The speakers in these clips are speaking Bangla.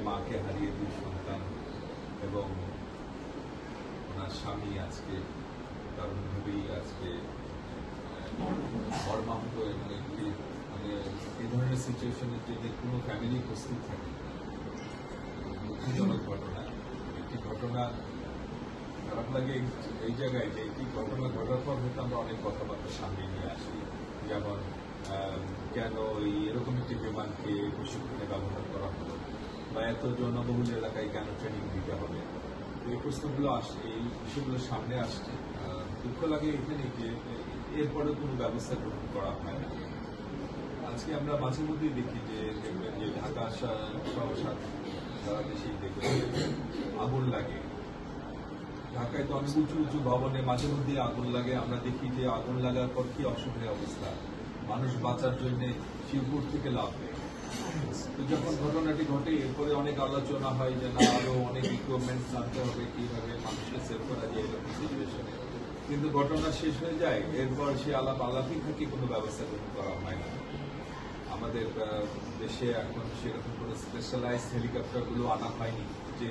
মাকে হারিয়ে 2 সন্তান এবং ওনার স্বামী আজকে দারুণভাবেই আজকে মর্মাহত এবং একটি মানে এই ধরনের সিচুয়েশনের জন্য কোনো ফ্যামিলি প্রস্তুত থাকে দুঃখজনক ঘটনা। একটি ঘটনা খারাপ লাগে এই জায়গায় যে একটি ঘটনা ঘটার পর হয়তো আমরা অনেক কথাবার্তা সামনে নিয়ে আসি, যেমন কেন এরকম একটি বিমানকে প্রশিক্ষণে ব্যবহার করা হলো বা এত জনবহুল এলাকায় কেন ট্রেনিং দিতে হবে, এই প্রশ্নগুলো আসছে, এই বিষয়গুলো সামনে আসছে। দুঃখ লাগে এখানে যে এরপরেও কোনো ব্যবস্থা গ্রহণ করা হয় না। আজকে আমরা মাঝে মধ্যেই দেখি যে দেখবেন যে ঢাকা সহ সারা দেশেই দেখবেন আগুন লাগে। ঢাকায় তো অনেক উঁচু উঁচু ভবনে মাঝে মধ্যেই আগুন লাগে। আমরা দেখি যে আগুন লাগার পর কি অসহায় অবস্থা, মানুষ বাঁচার জন্য শিবপুর থেকে লাভ নেয়। তো যখন ঘটনাটি ঘটে এরপরে অনেক আলোচনা হয় যে না আরো অনেক ইকুইপমেন্টস আনতে হবে, কিভাবে মানুষকে সেভ করা যায় এরকম সিচুয়েশনে। কিন্তু ঘটনা শেষ হয়ে যায়, এরপর সে আলাপই থাকে, কোনো ব্যবস্থা গ্রহণ করা হয় না। আমাদের দেশে এখন সেরকম কোনো স্পেশালাইজড হেলিকপ্টারগুলো আনা হয়নি যে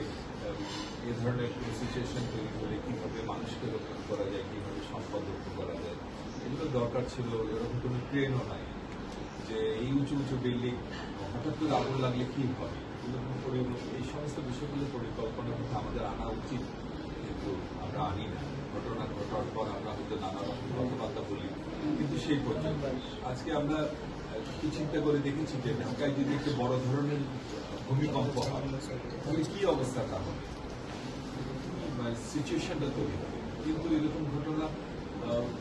এ ধরনের কোনো সিচুয়েশন তৈরি হলে কীভাবে মানুষকে রক্ষা করা যায়, কীভাবে সম্পদ রক্ষা করা যায়, এগুলো দরকার ছিল। এরকম কোনো ট্রেনও নাই যে এই উঁচু উঁচু বিল্ডিং হঠাৎ করে আগুন লাগলে কী হবে, এই সমস্ত বিষয়গুলো পরিকল্পনা কিন্তু আমাদের আনা উচিত, কিন্তু আমরা আনি না। ঘটনা ঘটার পর আমরা হয়তো নানা রকম কথাবার্তা বলি, কিন্তু সেই পর্যন্ত আজকে আমরা কি চিন্তা করে দেখেছি যে ঢাকায় যদি একটু বড় ধরনের ভূমিকম্প হয় তাহলে কি অবস্থাটা হবে, সিচুয়েশনটা তৈরি হবে। কিন্তু এরকম ঘটনা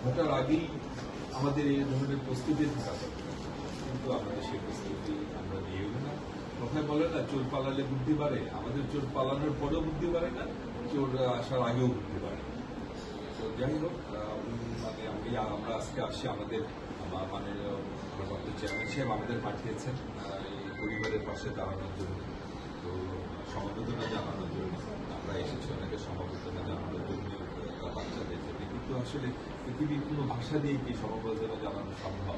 ঘটার আগেই আমাদের এই ধরনের প্রস্তুতি থাকা দরকার, কিন্তু আমাদের সেই প্রস্তুতি আমরা নিয়েও না। কথায় বলে না চোর পালালে বুদ্ধি বাড়ে, আমাদের চোর পালানোর পরেও বুদ্ধি বাড়ে না, চোর আসার আগেও বুদ্ধি বাড়ে। তো যাই হোক, মানে আমরা আজকে আসি আমাদের মানে চেয়ারম্যান সাহেব আমাদের পাঠিয়েছেন এই পরিবারের পাশে দাঁড়ানোর জন্য, তো সমবেদনা জানানোর জন্য আমরা এসেছি, ওনাকে সমবেদনা জানানোর জন্য বাচ্চাদের জন্য। কিন্তু আসলে পৃথিবীর কোনো ভাষা দিয়ে কি সমবেদনা জানানো সম্ভব?